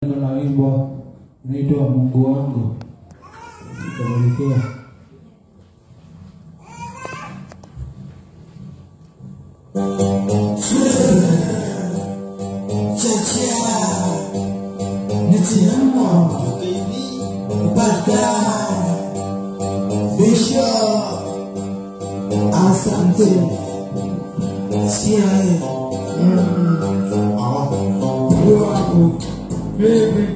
Na wimbo unaitwa Mungu wangu. Tutabarikiwa. Asante. Baby,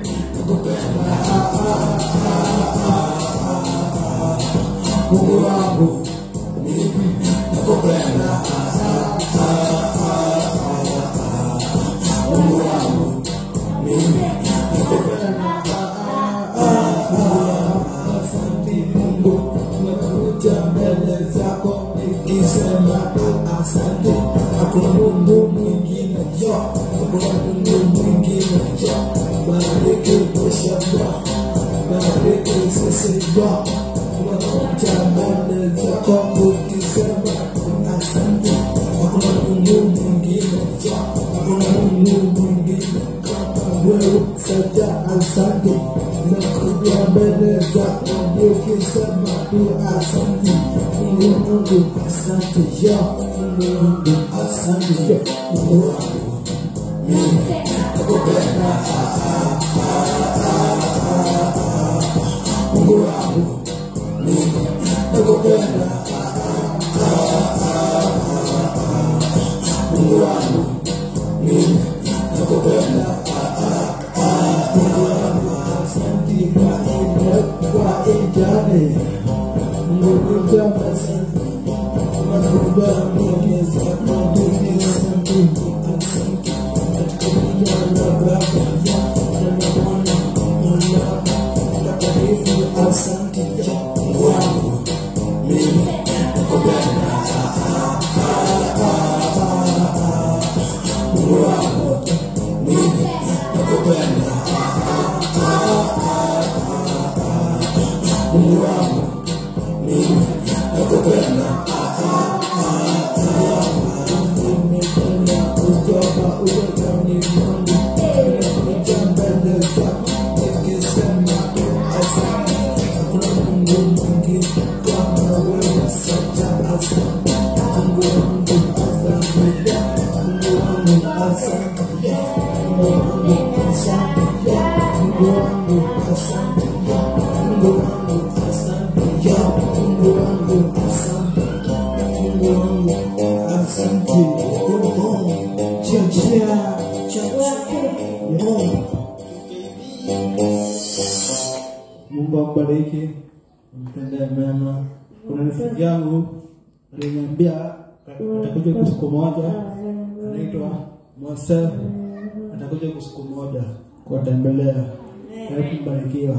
Mungu wangu, mimi nakupenda. Mungu wangu, mimi nakupenda. Asante Mungu, nakuja mbele zako nikisema asante. Hakuna Mungu mwingine, hakuna Mungu mwingine. Bariki Bwana, bariki sisi Bwana. Nakuja mbele zako nikisema asante. Hakuna Mungu mwingine, hakuna Mungu mwingine kama wewe. Sasa asante. Nakuja mbele zako nikisema asante. Mungu asante ya Mungu asante ya Mungu wangu. Mimi nakupenda. Mungu wangu, mimi nakupenda. Mungu wangu, mimi nakupenda. Mungu wangu, asante kwa ijani. Mungu wangu, asante. Mungu akubariki, mtendee mema. Kuna rafiki yangu aliniambia atakuja siku moja, anaitwa Mose, atakuja siku moja kuwatembelea. Barikiwa.